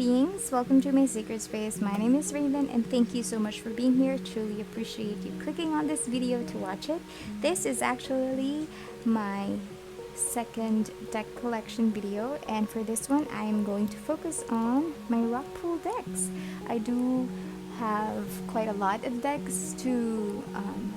beings, welcome to my sacred space. My name is Raven and thank you so much for being here. Truly appreciate you clicking on this video to watch it. This is actually my second deck collection video, and for this one I am going to focus on my Rockpool decks. I do have quite a lot of decks to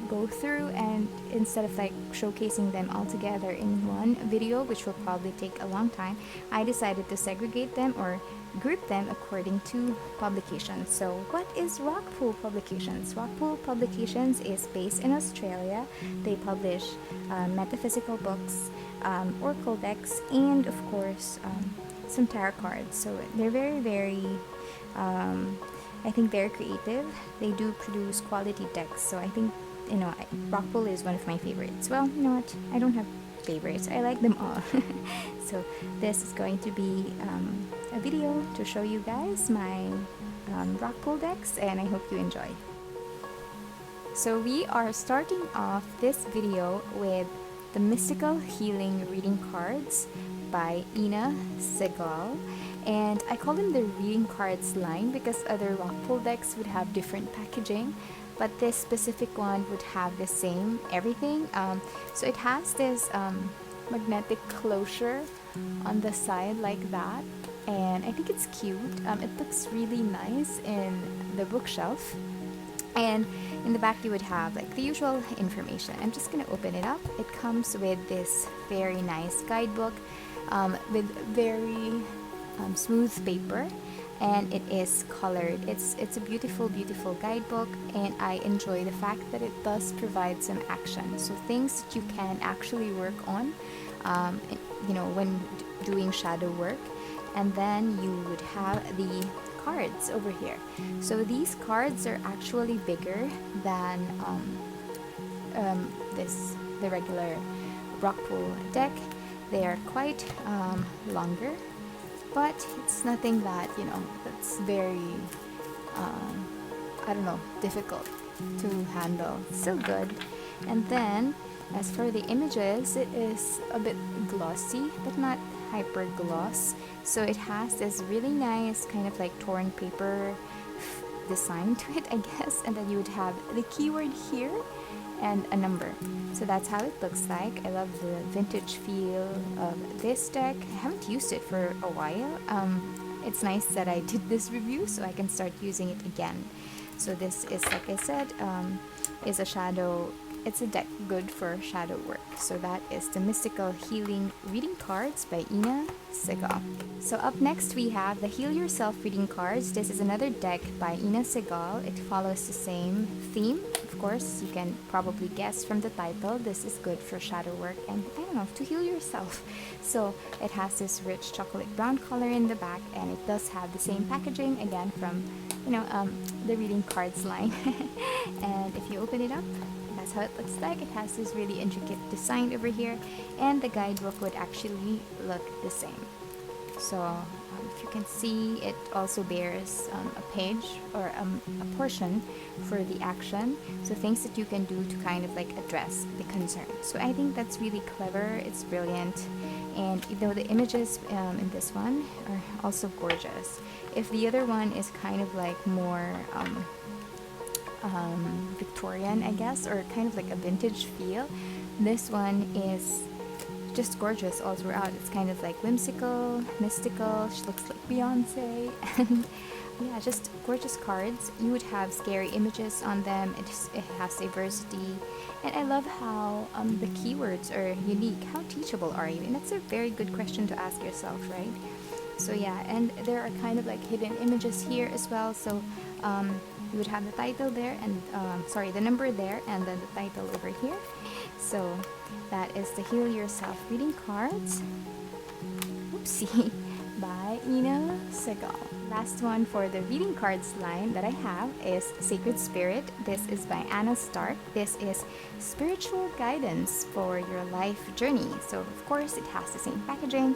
go through, and instead of like showcasing them all together in one video, which will probably take a long time, I decided to segregate them or group them according to publications. So what is Rockpool Publications? Rockpool Publications is based in Australia. They publish metaphysical books, oracle decks, and of course some tarot cards. So they're very I think they're creative. They do produce quality decks, so I think, you know, Rockpool is one of my favorites. Well, you know what? I don't have favorites. I like them all. So this is going to be a video to show you guys my Rockpool decks, and I hope you enjoy. So we are starting off this video with the Mystical Healing Reading Cards by Ina Segal. And I call them the reading cards line because other Rockpool decks would have different packaging, but this specific one would have the same everything. So it has this magnetic closure on the side like that, and I think it's cute. It looks really nice in the bookshelf, and in the back you would have like the usual information. I'm just gonna open it up. It comes with this very nice guidebook with very smooth paper, and it is colored. It's a beautiful guidebook, and I enjoy the fact that it does provide some action, so things that you can actually work on you know, when doing shadow work. And then you would have the cards over here. So these cards are actually bigger than the regular Rockpool deck. They are quite longer, but it's nothing that, you know, that's very I don't know, difficult to handle. Still good. And then as for the images, it is a bit glossy but not hyper gloss, so it has this really nice kind of like torn paper design to it, I guess. And then you would have the keyword here and a number. So that's how it looks like. I love the vintage feel of this deck. I haven't used it for a while. It's nice that I did this review so I can start using it again. So this is, like I said, is a shadow. It's a deck good for shadow work. So that is the Mystical Healing Reading Cards by Ina Segal. So up next we have the Heal Yourself Reading Cards. This is another deck by Ina Segal. It follows the same theme. Of course, you can probably guess from the title, this is good for shadow work and, I don't know, to heal yourself. So it has this rich chocolate brown color in the back, and it does have the same packaging again from, you know, the reading cards line. And if you open it up, that's how it looks like. It has this really intricate design over here, and the guidebook would actually look the same. So if you can see, it also bears a page or a portion for the action, so things that you can do to kind of like address the concern. So I think that's really clever. It's brilliant, and though the images in this one are also gorgeous, if the other one is kind of like more Victorian, I guess, or kind of like a vintage feel, this one is just gorgeous all throughout. It's kind of like whimsical, mystical. She looks like Beyonce, and yeah, just gorgeous cards. You would have scary images on them. It has diversity, and I love how the keywords are unique. How teachable are you? And that's a very good question to ask yourself, right? So yeah, and there are kind of like hidden images here as well. So you would have the title there, and sorry, the number there, and then the title over here. So that is the Heal Yourself Reading Cards, oopsie, by Ina Segal. Last one for the reading cards line that I have is Sacred Spirit. This is by Anna Stark. This is spiritual guidance for your life journey. So of course it has the same packaging,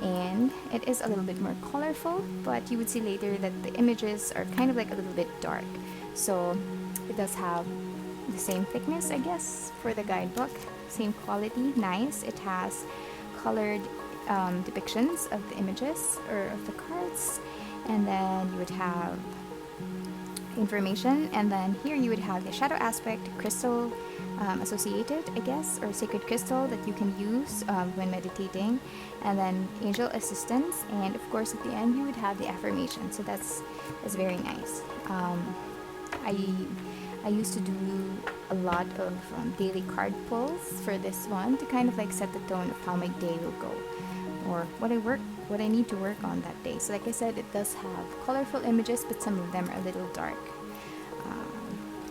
and it is a little bit more colorful, but you would see later that the images are kind of like a little bit dark. So it does have the same thickness, I guess, for the guidebook. Same quality, nice. It has colored depictions of the images or of the cards, and then you would have information, and then here you would have the shadow aspect, crystal associated, I guess, or sacred crystal that you can use when meditating, and then angel assistance, and of course at the end you would have the affirmation. So that's very nice. I used to do a lot of daily card pulls for this one to kind of like set the tone of how my day will go, or what I need to work on that day. So like I said, it does have colorful images, but some of them are a little dark.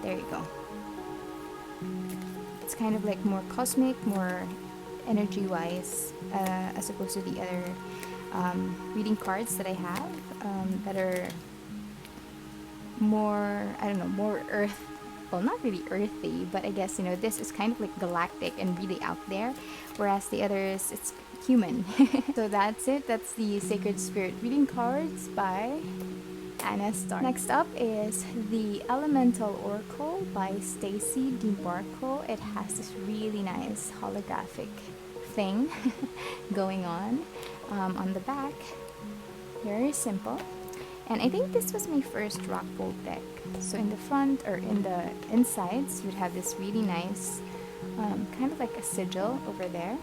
There you go. It's kind of like more cosmic, more energy wise, as opposed to the other reading cards that I have that are more, I don't know, more earth, well, not really earthy, but I guess, you know, this is kind of like galactic and really out there, whereas the others, it's human. So that's it. That's the Sacred Spirit reading cards by Anna Starr. Next up is the Elemental Oracle by Stacy DeMarco. It has this really nice holographic thing going on the back. Very simple. And I think this was my first Rockpool deck. So in the front, or in the insides, you'd have this really nice kind of like a sigil over there,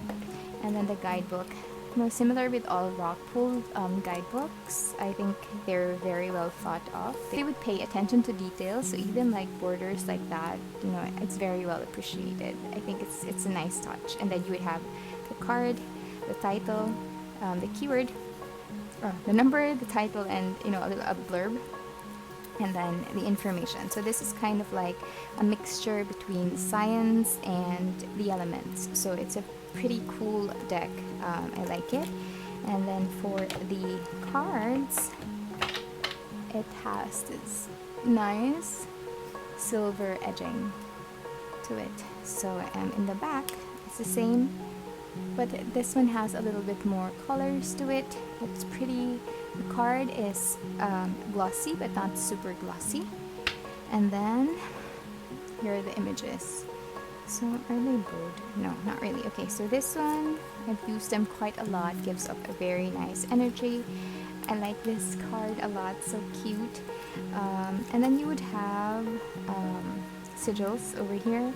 and then the guidebook. You know, similar with all Rockpool guidebooks, I think they're very well thought of. They would pay attention to details, so even like borders like that, you know, it's very well appreciated. I think it's a nice touch. And then you would have the card, the title, the keyword, the number, the title, and you know, a blurb, and then the information. So this is kind of like a mixture between science and the elements. So it's a pretty cool deck. I like it. And then for the cards, it has this nice silver edging to it. So in the back, it's the same, but this one has a little bit more colors to it. It's pretty. The card is glossy, but not super glossy. And then here are the images. So are they bold? No, not really. Okay, so this one, I've used them quite a lot. Gives up a very nice energy. I like this card a lot, so cute. And then you would have sigils over here.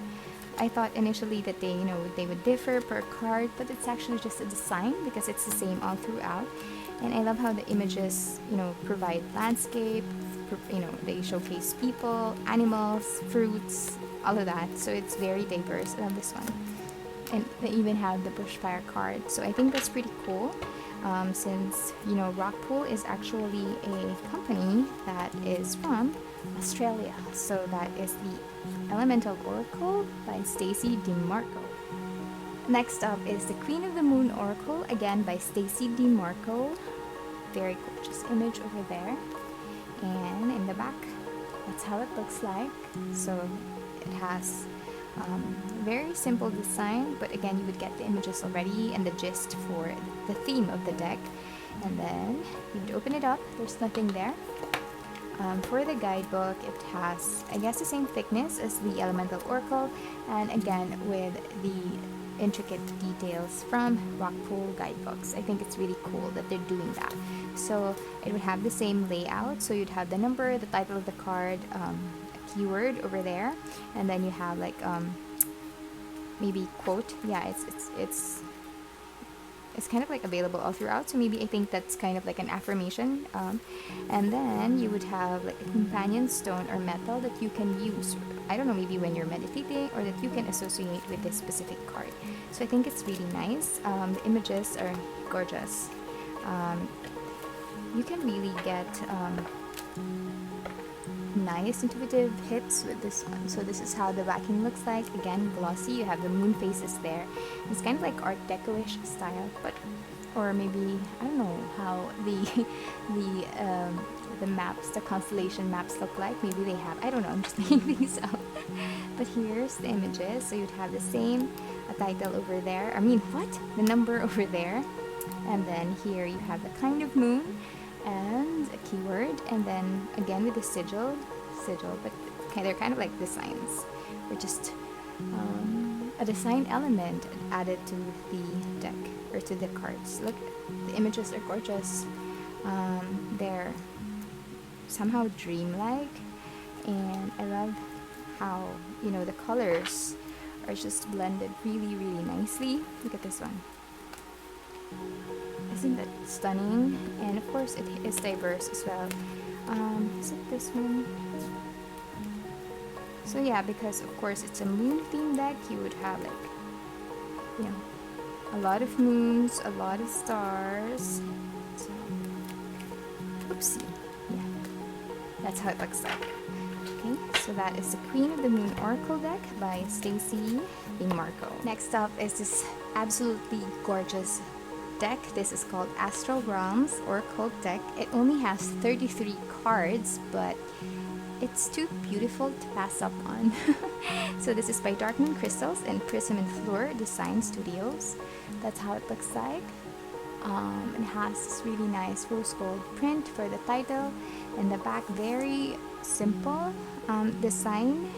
I thought initially that they, you know, they would differ per card, but it's actually just a design because it's the same all throughout. And I love how the images, you know, provide landscape, you know, they showcase people, animals, fruits, all of that. So it's very diverse. I love this one. And they even have the bushfire card. So I think that's pretty cool. Since, you know, Rockpool is actually a company that is from Australia. So that is the Elemental Oracle by Stacy DeMarco. Next up is the Queen of the Moon Oracle, again by Stacy DeMarco. Very gorgeous image over there. And in the back, that's how it looks like. So it has very simple design, but again, you would get the images already and the gist for the theme of the deck. And then you would open it up. There's nothing there. For the guidebook, it has, I guess, the same thickness as the Elemental Oracle, and again with the intricate details from Rockpool guidebooks. I think it's really cool that they're doing that. So it would have the same layout. So you'd have the number, the title of the card, a keyword over there, and then you have like maybe quote. Yeah, it's kind of like available all throughout, so maybe I think that's kind of like an affirmation. And then you would have like a companion stone or metal that you can use, I don't know, maybe when you're meditating, or that you can associate with this specific card. So I think it's really nice. The images are gorgeous. You can really get nice intuitive hits with this one. So this is how the backing looks like. Again, glossy. You have the moon faces there. It's kind of like Art Deco-ish style, but, or maybe, I don't know how the maps, the constellation maps look like. Maybe they have, I don't know, I'm just making things up. But here's the images. So you'd have the same title over there. I mean, what? The number over there. And then here you have the kind of moon and a keyword, and then again with the sigil, but they're kind of like designs, or just a design element added to the deck or to the cards. Look, the images are gorgeous. They're somehow dreamlike, and I love how, you know, the colors are just blended really, really nicely. Look at this one. Isn't that stunning? And of course it is diverse as well. Is it this one? So yeah, because of course it's a moon themed deck, you would have like, you know, a lot of moons, a lot of stars. So, oopsie. Yeah, that's how it looks like. Okay, so that is the Queen of the Moon Oracle deck by Stacy Marco. Next up is this absolutely gorgeous deck. This is called Astral Bronze Oracle deck. It only has 33 cards, but it's too beautiful to pass up on. So this is by Dark Moon Crystals and Prism and Fleur Design Studios. That's how it looks like. It has this really nice rose gold print for the title, and the back very simple design.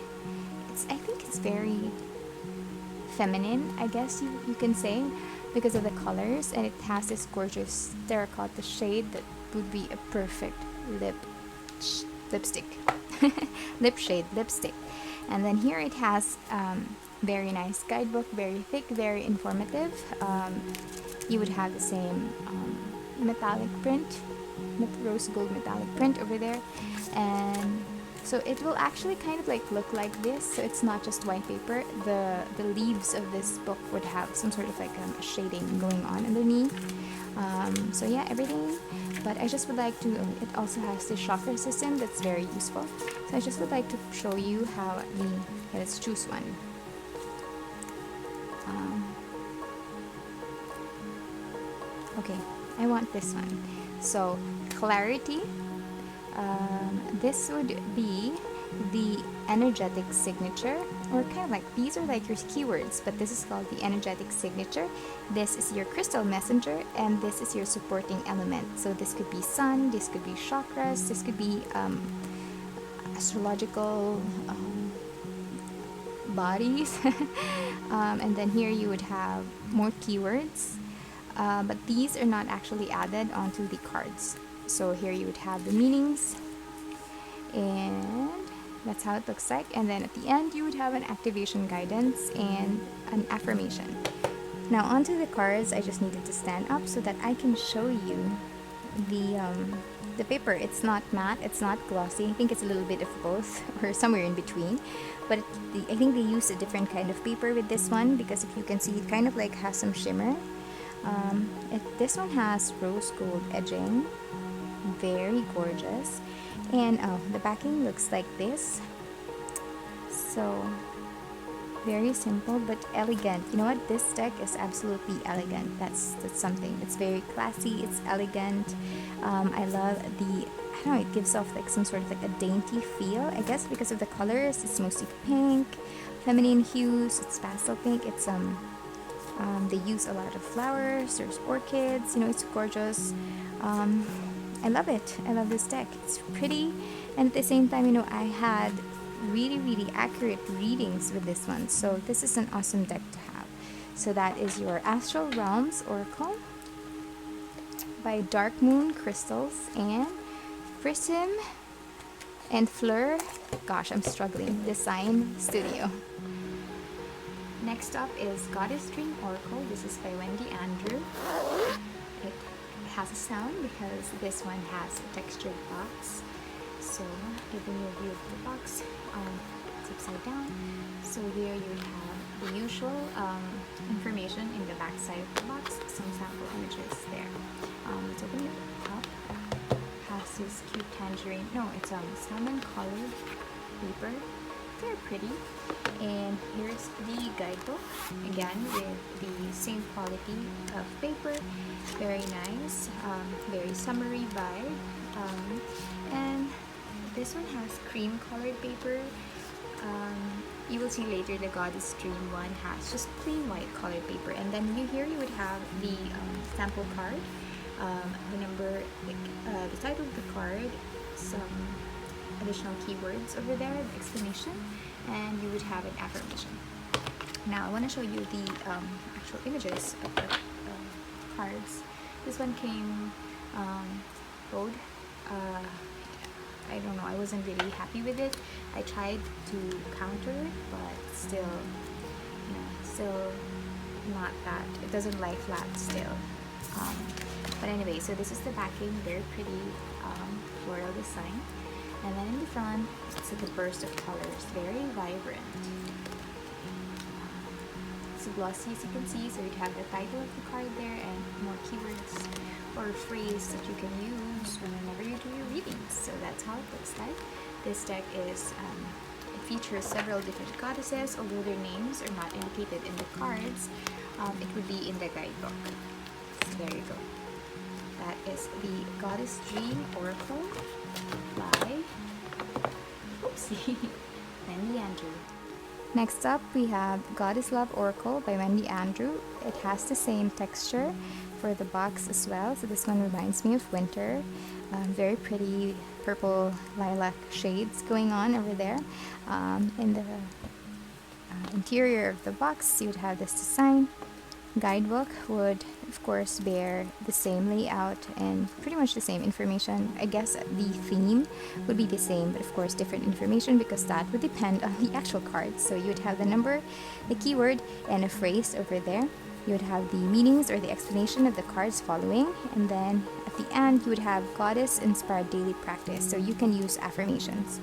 I think it's very feminine, I guess you can say, because of the colors, and it has this gorgeous terracotta shade that would be a perfect lipstick. Lip shade lipstick. And then here it has very nice guidebook, very thick, very informative. You would have the same metallic print, rose gold metallic print over there, and so it will actually kind of like look like this. So it's not just white paper. The leaves of this book would have some sort of like shading going on underneath. So yeah, everything. But I just would like to, it also has this chakra system that's very useful. So I just would like to show you how let's choose one. Okay, I want this one. So clarity, this would be the energetic signature, or kind of like, these are like your keywords, but this is called the energetic signature. This is your crystal messenger, and this is your supporting element. So this could be sun, this could be chakras, this could be astrological bodies. And then here you would have more keywords, but these are not actually added onto the cards. So here you would have the meanings, and that's how it looks like. And then at the end you would have an activation guidance and an affirmation. Now onto the cards, I just needed to stand up so that I can show you the paper. It's not matte, it's not glossy. I think it's a little bit of both, or somewhere in between. But I think they use a different kind of paper with this one, because if you can see, it kind of like has some shimmer. This one has rose gold edging, very gorgeous. And the backing looks like this. So very simple but elegant. You know what? This deck is absolutely elegant. That's something. It's very classy. It's elegant. I love I don't know, it gives off like some sort of like a dainty feel. I guess because of the colors. It's mostly pink, feminine hues. It's pastel pink. It's they use a lot of flowers. There's orchids. You know, it's gorgeous. I love it. I love this deck. It's pretty, and at the same time, you know, I had really, really accurate readings with this one. So this is an awesome deck to have. So that is your Astral Realms Oracle by Dark Moon Crystals and Prism and Fleur. Gosh, I'm struggling. Design Studio. Next up is Goddess Dream Oracle. This is by Wendy Andrew. It has a sound because this one has a textured box. So giving you a view of the box, it's upside down. So here you have the usual information in the back side of the box, some sample images there. Let's open it up. Has this cute tangerine, no, it's salmon colored paper. Very pretty. And here's the guidebook, again with the same quality of paper. Very nice, very summery vibe. And this one has cream colored paper. You will see later the Goddess Dream one has just plain white colored paper. And then here you would have the sample card, the number, the title of the card, some additional keywords over there, the explanation, and you would have an affirmation. Now I want to show you the actual images of the cards. This one came bowed. don't know, I wasn't really happy with it. I tried to counter it, but still, you know, still not that, it doesn't lie flat still. But anyway, so this is the backing, very pretty floral design. And then in the front, it's like a burst of colors, very vibrant. It's glossy as you can see, so you'd have the title of the card there and more keywords or a phrase that you can use whenever you do your readings. So that's how it looks like. This deck is, it features several different goddesses, although their names are not indicated in the cards. It would be in the guidebook. So there you go. That is the Goddess Dream Oracle by Wendy Andrew. Next up, we have Goddess Love Oracle by Wendy Andrew. It has the same texture for the box as well. So this one reminds me of winter. Very pretty purple lilac shades going on over there. In the interior of the box, you would have this design. Guidebook would, of course, bear the same layout and pretty much the same information. I guess the theme would be the same, but of course different information because that would depend on the actual cards. So you would have the number, the keyword, and a phrase over there. You would have the meanings or the explanation of the cards following, and then at the end you would have Goddess Inspired Daily Practice. So you can use affirmations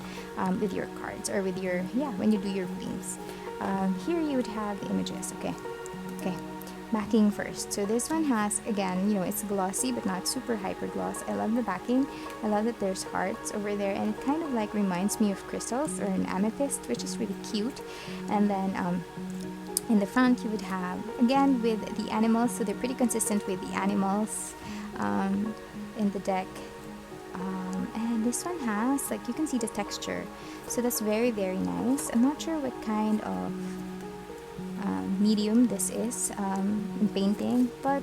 with your cards or with your, when you do your readings. Here you would have the images. Okay. Backing first. So this one has, again, you know, it's glossy but not super hyper gloss. I love the backing. I love that there's hearts over there, and it kind of like reminds me of crystals or an amethyst, which is really cute. And then in the front you would have, again, with the animals, so they're pretty consistent with the animals in the deck. And this one has, like, you can see the texture, so that's very, very nice. I'm not sure what kind of medium this is in painting, but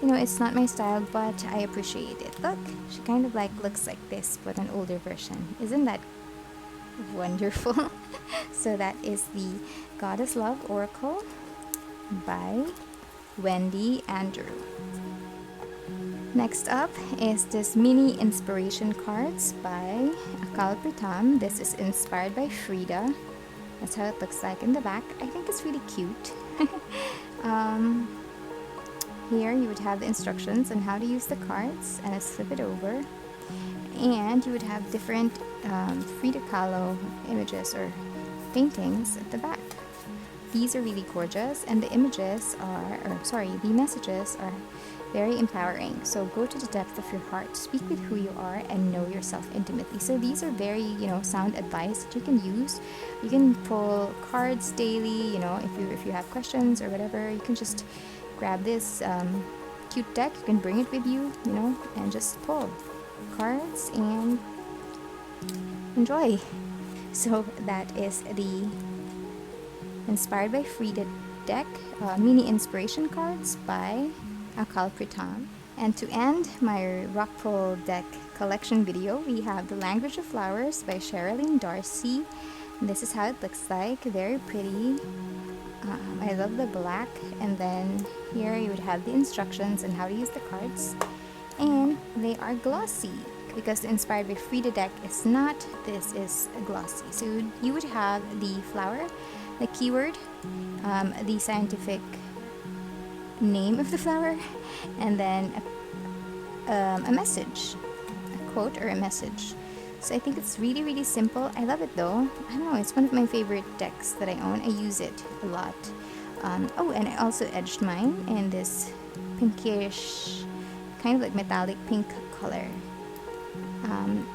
you know, it's not my style, but I appreciate it. Look, she kind of like looks like this but an older version. Isn't that wonderful? So that is the Goddess Love Oracle by Wendy Andrew. Next up is this mini inspiration cards by Astral Bronze. This is inspired by Frida. That's how it looks like in the back. I think it's really cute. Here you would have the instructions on how to use the cards, and let's flip it over. And you would have different Frida Kahlo images or paintings at the back. These are really gorgeous, and the images are, the messages are very empowering. So go to the depth of your heart, speak with who you are, and know yourself intimately. So these are very, you know, sound advice that you can use. You can pull cards daily, you know, if you have questions or whatever, you can just grab this cute deck. You can bring it with you, you know, and just pull cards and enjoy. So that is the Inspired by Frida deck, mini inspiration cards by Astral Bronze. And to end my Rockpool deck collection video, we have The Language of Flowers by Sherilyn Darcy. This is how it looks like, very pretty. I love the black, and then here you would have the instructions on how to use the cards, and they are glossy because the Inspired by Frida deck is not. This is glossy. So you would have the flower, the keyword, the scientific name of the flower, and then a message, a quote or a message. So I think it's really, really simple. I love it though. I don't know, it's one of my favorite decks that I own. I use it a lot. Oh, and I also edged mine in this pinkish, kind of like metallic pink color.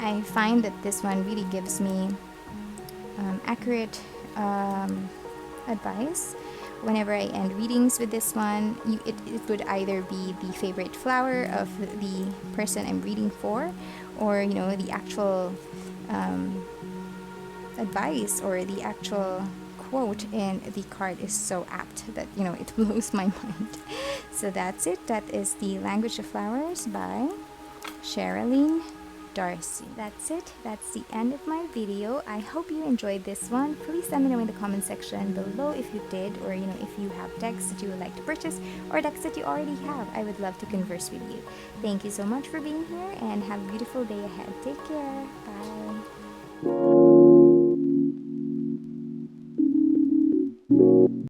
I find that this one really gives me accurate advice. Whenever I end readings with this one, it would either be the favorite flower of the person I'm reading for, or, you know, the actual advice or the actual quote in the card is so apt that, you know, it blows my mind. So that's it. That is The Language of Flowers by Sherilyn Darcy. That's it. That's the end of my video. I hope you enjoyed this one. Please let me know in the comment section below if you did, or if you have decks that you would like to purchase or decks that you already have. I would love to converse with you. Thank you so much for being here and have a beautiful day ahead. Take care. Bye.